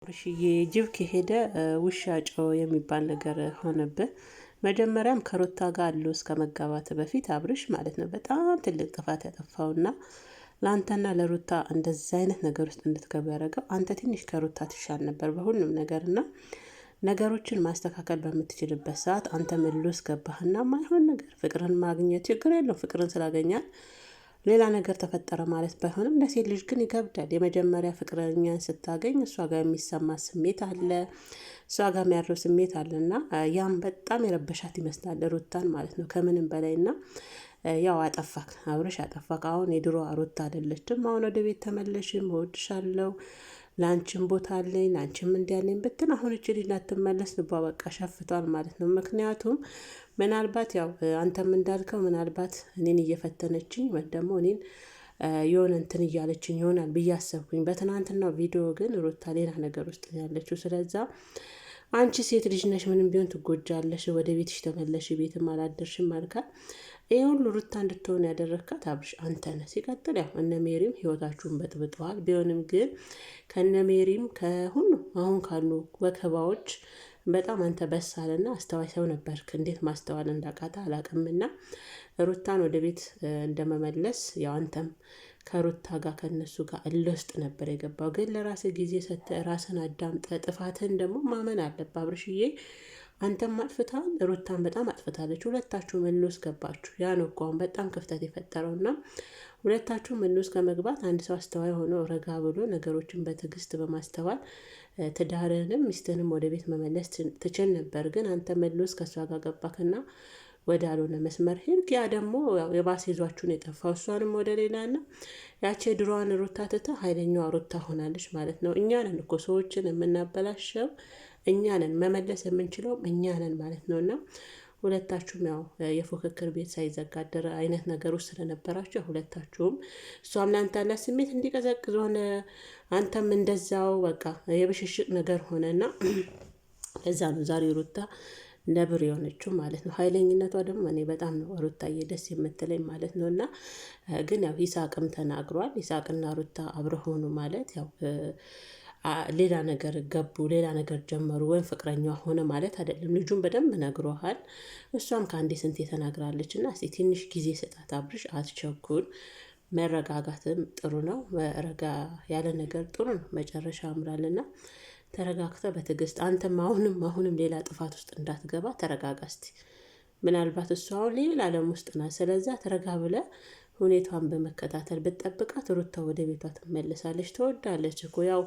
አብርሽዬ ጅብ ከሄደ ውሻ ጮኸ የሚባል ነገር ሆነብህ። መጀመሪያም ከሩታ ጋር አለው እስከ መጋባት በፊት አብርሽ ማለት ነው በጣም ትልቅ ጥፋት ያጠፋውና ለአንተና ለሩታ እንደዚህ አይነት ነገር ውስጥ እንድትገቡ ያደረገው አንተ ትንሽ ከሩታ ትሻል ነበር በሁሉም ነገር እና ነገሮችን ማስተካከል በምትችልበት ሰዓት አንተ ምልስ ገባህና ማይሆን ነገር ፍቅርን ማግኘት ችግር የለውም። ፍቅርን ስላገኛል ሌላ ነገር ተፈጠረ ማለት ባይሆንም ለሴት ልጅ ግን ይከብዳል። የመጀመሪያ ፍቅረኛን ስታገኝ እሷ ጋር የሚሰማ ስሜት አለ፣ እሷ ጋር የሚያድረው ስሜት አለ እና ያም በጣም የረበሻት ይመስላል ሩታን ማለት ነው ከምንም በላይ እና ያው አጠፋክ አብርሽ አጠፋክ። አሁን የድሮ ሩታ አይደለችም። አሁን ወደ ቤት ተመለሽም እወድሻለሁ ላንቺም ቦታ አለኝ ላንቺም እንዲያለኝ ብትን አሁን እቺ ልጅ ላትመለስ ልቧ በቃ ሸፍቷል ማለት ነው። ምክንያቱም ምናልባት ያው አንተም እንዳልከው ምናልባት እኔን እየፈተነችኝ ወይም ደግሞ እኔን የሆነ እንትን እያለችኝ ይሆናል ብዬ አሰብኩኝ። በትናንትናው ቪዲዮ ግን ሩታ ሌላ ነገር ውስጥ ነው ያለችው። ስለዛ አንቺ ሴት ልጅ ነሽ፣ ምንም ቢሆን ትጎጃለሽ፣ ወደ ቤትሽ ተመለሽ፣ ቤትም አላደርሽም አልካት። ይህ ሁሉ ሩታ እንድትሆን ያደረግካት አብርሽ አንተ ነህ። ሲቀጥል ያው እነ ሜሪም ህይወታችሁን በጥብጠዋል። ቢሆንም ግን ከነ ሜሪም ከሁሉም አሁን ካሉ ወከባዎች በጣም አንተ በሳልና አስተዋይ ሰው ነበርክ። እንዴት ማስተዋል እንዳቃታ አላቅምና ሩታን ወደ ቤት እንደመመለስ ያው አንተም ከሩታ ጋር ከነሱ ጋር እልህ ውስጥ ነበር የገባው። ግን ለራስህ ጊዜ ሰጥተህ ራስን አዳምጠ ጥፋትህን ደግሞ ማመን አለብህ አብርሽዬ። አንተም አጥፍታል፣ ሩታን በጣም አጥፍታለች። ሁለታችሁ ምን ውስጥ ገባችሁ? ያ ነው እኮ አሁን በጣም ክፍተት የፈጠረውና ሁለታችሁ ምን ውስጥ ከመግባት አንድ ሰው አስተዋይ ሆኖ ረጋ ብሎ ነገሮችን በትዕግስት በማስተዋል ትዳርህንም ሚስትህንም ወደ ቤት መመለስ ትችል ነበር። ግን አንተ መልስ ከእሷ ጋር ገባክና ወደ አልሆነ መስመር ሄድክ። ያ ደግሞ የባሰ ይዟችሁን የጠፋው እሷንም ወደ ሌላ ና ያቺ የድሮዋን ሩታ ትተህ ኃይለኛዋ ሩታ ሆናለች ማለት ነው። እኛ ነን እኮ ሰዎችን የምናበላሸው፣ እኛ ነን መመለስ የምንችለውም እኛ ነን ማለት ነው። እና ሁለታችሁም ያው የፉክክር ቤት ሳይዘጋደር አይነት ነገር ውስጥ ስለነበራችሁ ሁለታችሁም እሷም ለአንተ ያላት ስሜት እንዲቀዘቅዝ ሆነ፣ አንተም እንደዛው በቃ የብሽሽቅ ነገር ሆነና እዛ ነው ዛሬ ሩታ ነብር የሆነችው ማለት ነው። ኃይለኝነቷ ደግሞ እኔ በጣም ነው ሩታዬ ደስ የምትለኝ ማለት ነው። እና ግን ያው ይሳቅም ተናግሯል። ይሳቅና ሩታ አብረው ሆኑ ማለት ያው ሌላ ነገር ገቡ፣ ሌላ ነገር ጀመሩ ወይም ፍቅረኛ ሆነ ማለት አይደለም። ልጁን በደንብ ነግሮሃል። እሷም ከአንዴ ስንት ተናግራለች። እና እስቲ ትንሽ ጊዜ ስጣት አብርሽ፣ አትቸኩል። መረጋጋትም ጥሩ ነው። ረጋ ያለ ነገር ጥሩ ነው። መጨረሻ ያምራልና ተረጋግተ በትዕግስት አንተም አሁንም ሌላ ጥፋት ውስጥ እንዳትገባ ተረጋጋ እስቲ። ምናልባት እሷ አሁን ሌላ ዓለም ውስጥ ናት። ስለዛ ተረጋ ብለህ ሁኔታዋን በመከታተል ብትጠብቃት ሩታ ወደ ቤቷ ትመለሳለች። ትወዳለች እኮ ያው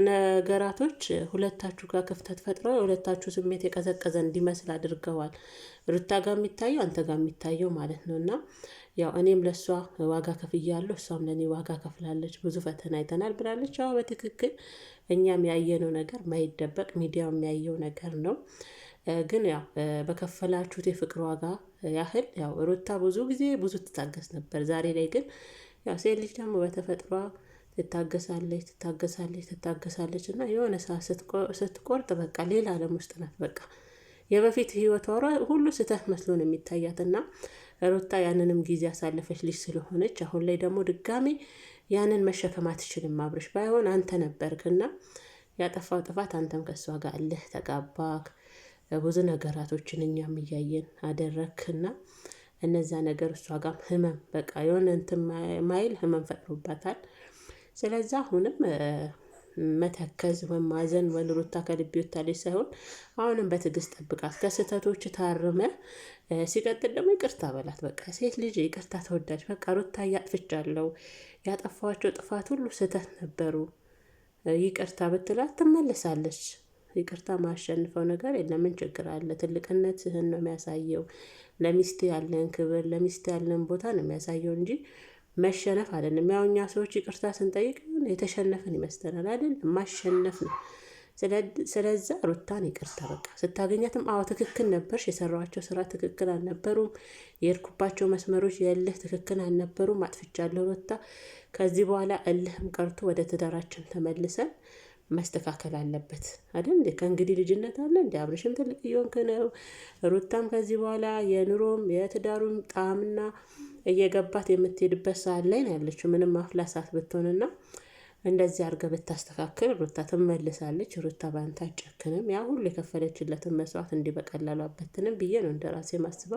ነገራቶች ሁለታችሁ ጋር ክፍተት ፈጥረው የሁለታችሁ ስሜት የቀዘቀዘ እንዲመስል አድርገዋል። ሩታ ጋር የሚታየው አንተ ጋር የሚታየው ማለት ነው። እና ያው እኔም ለእሷ ዋጋ ከፍያለሁ፣ እሷም ለእኔ ዋጋ ከፍላለች፣ ብዙ ፈተና አይተናል ብላለች። ያው በትክክል እኛም ያየነው ነገር ማይደበቅ ሚዲያው የሚያየው ነገር ነው። ግን ያው በከፈላችሁት የፍቅር ዋጋ ያህል ያው ሩታ ብዙ ጊዜ ብዙ ትታገስ ነበር። ዛሬ ላይ ግን ያው ሴት ልጅ ደግሞ በተፈጥሯ ትታገሳለች እና የሆነ ሰዓት ስትቆርጥ በቃ ሌላ ዓለም ውስጥ ናት። በቃ የበፊት ህይወቷ ሁሉ ስህተት መስሎ ነው የሚታያት እና ሩታ ያንንም ጊዜ ያሳለፈች ልጅ ስለሆነች አሁን ላይ ደግሞ ድጋሜ ያንን መሸከም አትችልም። አብርሽ ባይሆን አንተ ነበርክና ያጠፋው ጥፋት አንተም ከእሷ ጋር እልህ ተጋባክ። ብዙ ነገራቶችን እኛም እያየን አደረክና እነዛ ነገር እሷ ጋርም ህመም በቃ የሆነ እንትን ማይል ህመም ፈጥሮባታል። ስለዛ አሁንም መተከዝ ወይም ማዘን ወይ ሩታ ከልብ ወታለች ሳይሆን አሁንም በትዕግስት ጠብቃት፣ ከስህተቶች ታርመ ሲቀጥል ደግሞ ይቅርታ በላት። በቃ ሴት ልጅ ይቅርታ ተወዳጅ። በቃ ሩታ ያጥፍቻለሁ፣ ያጠፋቸው ጥፋት ሁሉ ስህተት ነበሩ፣ ይቅርታ ብትላት ትመለሳለች። ይቅርታ ማሸንፈው ነገር የለም። ምን ችግር አለ? ትልቅነትህን ነው የሚያሳየው። ለሚስት ያለን ክብር፣ ለሚስት ያለን ቦታ ነው የሚያሳየው እንጂ መሸነፍ አይደለም። ያው እኛ ሰዎች ይቅርታ ስንጠይቅ የተሸነፍን ይመስለናል አይደል? ማሸነፍ ነው። ስለዛ ሩታን ይቅርታ በቃ ስታገኛትም አዎ ትክክል ነበርሽ፣ የሰራኋቸው ስራ ትክክል አልነበሩም፣ የሄድኩባቸው መስመሮች የእልህ ትክክል አልነበሩም፣ አጥፍቻለሁ ሩታ። ከዚህ በኋላ እልህም ቀርቶ ወደ ትዳራችን ተመልሰን መስተካከል አለበት አይደል እንዴ? ከእንግዲህ ልጅነት አለ እንዴ? አብርሽም ትልቅ እየሆንክ ነው። ሩታም ከዚህ በኋላ የኑሮም የትዳሩም ጣዕምና እየገባት የምትሄድበት ሰዓት ላይ ነው ያለችው። ምንም አፍላ ሰዓት ብትሆንና እንደዚህ አድርገህ ብታስተካክል ሩታ ትመልሳለች። ሩታ ባንተ አትጨክንም። ያ ሁሉ የከፈለችለትን መስዋዕት እንዲህ በቀላሉ አበትንም ብዬ ነው እንደራሴ ማስበው።